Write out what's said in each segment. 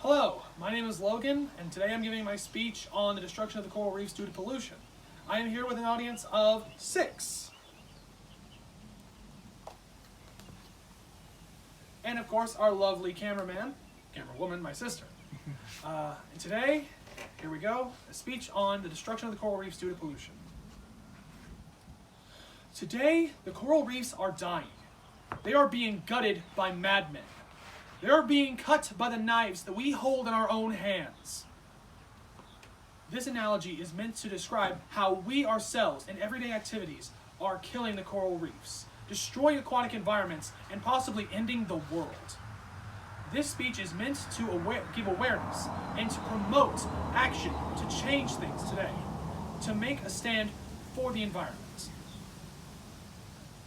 Hello, my name is Logan, and today I'm giving my speech on the destruction of the coral reefs due to pollution. I am here with an audience of 6. And of course, our lovely camerawoman, my sister. And today, here we go, a speech on the destruction of the coral reefs due to pollution. Today, the coral reefs are dying. They are being gutted by madmen. They are being cut by the knives that we hold in our own hands. This analogy is meant to describe how we ourselves in everyday activities are killing the coral reefs, destroying aquatic environments, and possibly ending the world. This speech is meant to give awareness and to promote action to change things today, to make a stand for the environment.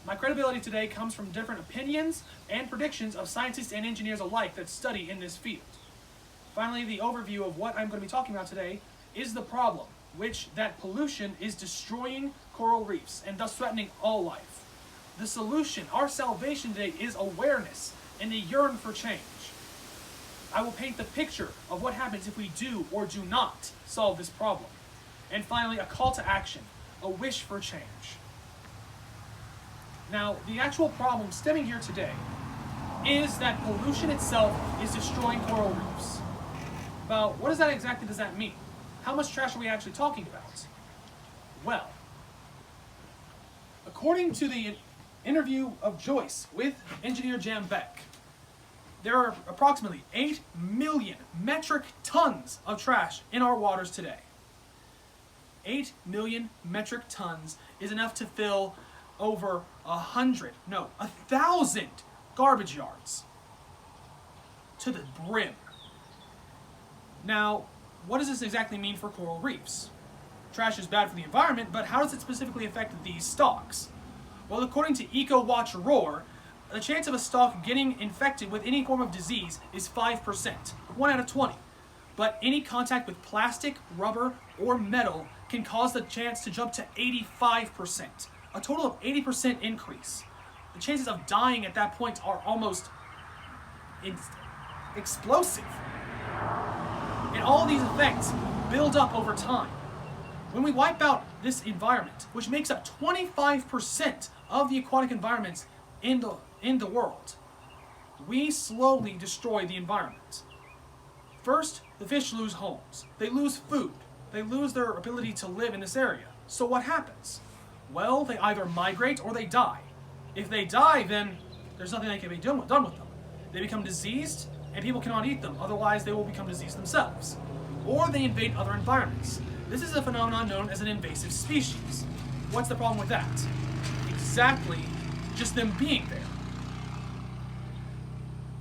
My credibility today comes from different opinions and predictions of scientists and engineers alike that study in this field. Finally, the overview of what I'm going to be talking about today is the problem, that pollution is destroying coral reefs and thus threatening all life. The solution, our salvation today, is awareness and a yearn for change. I will paint the picture of what happens if we do or do not solve this problem. And finally, a call to action, a wish for change. Now, the actual problem stemming here today is that pollution itself is destroying coral reefs. Well, what exactly does that mean? How much trash are we actually talking about? Well, according to the interview of Joyce with engineer Jan Beck, there are approximately 8 million metric tons of trash in our waters today. 8 million metric tons is enough to fill over 1,000 garbage yards to the brim. Now, what does this exactly mean for coral reefs? Trash is bad for the environment, but how does it specifically affect these stalks? Well, according to EcoWatch Roar, the chance of a stalk getting infected with any form of disease is 5%, 1 out of 20. But any contact with plastic, rubber, or metal can cause the chance to jump to 85%. A total of 80% increase. The chances of dying at that point are almost explosive. And all these effects build up over time. When we wipe out this environment, which makes up 25% of the aquatic environments in the world, we slowly destroy the environment. First, the fish lose homes. They lose food. They lose their ability to live in this area. So what happens? Well, they either migrate or they die. If they die, then there's nothing that can be done with them. They become diseased, and people cannot eat them, otherwise they will become diseased themselves. Or they invade other environments. This is a phenomenon known as an invasive species. What's the problem with that? Exactly, just them being there.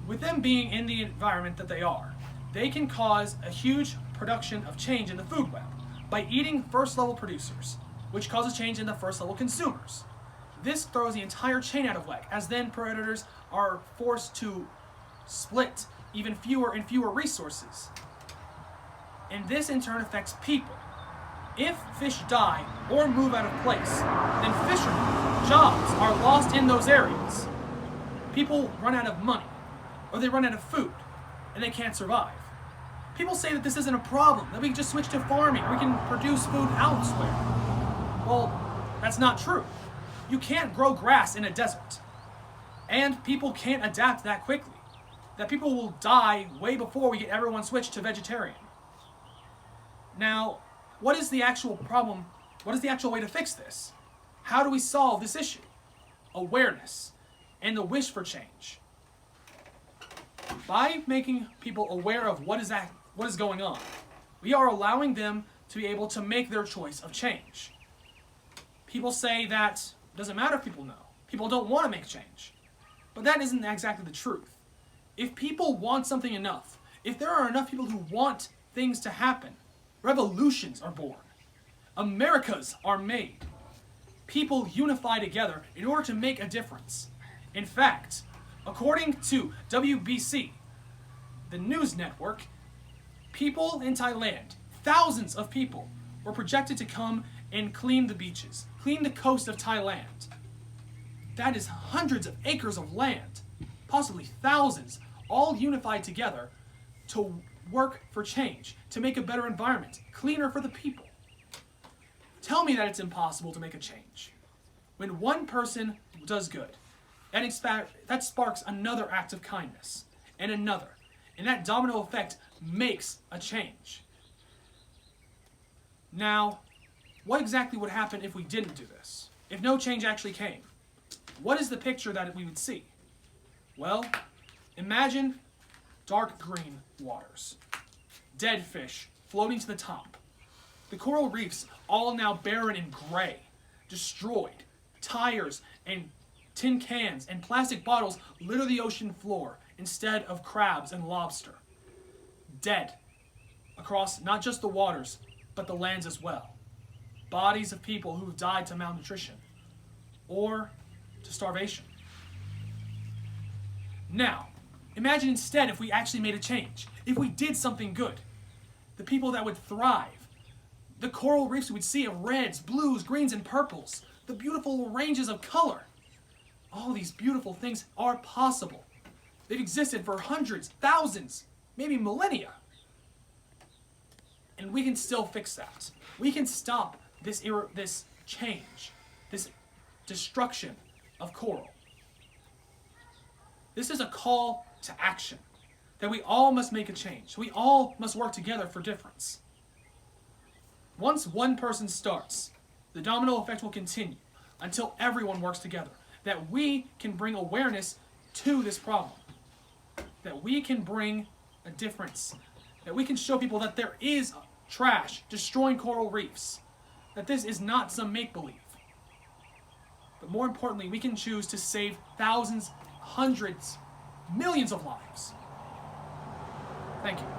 With them being in the environment that they are, they can cause a huge production of change in the food web by eating first-level producers, which causes change in the first-level consumers. This throws the entire chain out of whack, as then predators are forced to split even fewer and fewer resources. And this in turn affects people. If fish die or move out of place, then fishermen, jobs are lost in those areas. People run out of money, or they run out of food, and they can't survive. People say that this isn't a problem, that we can just switch to farming, we can produce food elsewhere. Well, that's not true. You can't grow grass in a desert. And people can't adapt that quickly. That people will die way before we get everyone switched to vegetarian. Now, what is the actual problem? What is the actual way to fix this? How do we solve this issue? Awareness and the wish for change. By making people aware of what is going on, we are allowing them to be able to make their choice of change. People say that it doesn't matter if people know. People don't want to make change. But that isn't exactly the truth. If people want something enough, if there are enough people who want things to happen, revolutions are born. Americas are made. People unify together in order to make a difference. In fact, according to WBC, the news network, people in Thailand, thousands of people, were projected to come and clean the beaches, clean the coast of Thailand. That is hundreds of acres of land, possibly thousands, all unified together to work for change, to make a better environment, cleaner for the people. Tell me that it's impossible to make a change. When one person does good, that sparks another act of kindness, and another. And that domino effect makes a change. Now, what exactly would happen if we didn't do this? If no change actually came? What is the picture that we would see? Well, imagine dark green waters, dead fish floating to the top, the coral reefs all now barren and gray, destroyed, tires and tin cans and plastic bottles litter the ocean floor instead of crabs and lobster. Dead across not just the waters, but the lands as well. Bodies of people who've died to malnutrition or to starvation. Now, imagine instead if we actually made a change, if we did something good. The people that would thrive, the coral reefs we would see of reds, blues, greens, and purples, the beautiful ranges of color. All these beautiful things are possible. They've existed for hundreds, thousands, maybe millennia. And we can still fix that. We can stop this change, this destruction of coral. This is a call to action, that we all must make a change. We all must work together for difference. Once one person starts, the domino effect will continue until everyone works together, that we can bring awareness to this problem, that we can bring a difference, that we can show people that there is trash destroying coral reefs, that this is not some make-believe. But more importantly, we can choose to save thousands, hundreds, millions of lives. Thank you.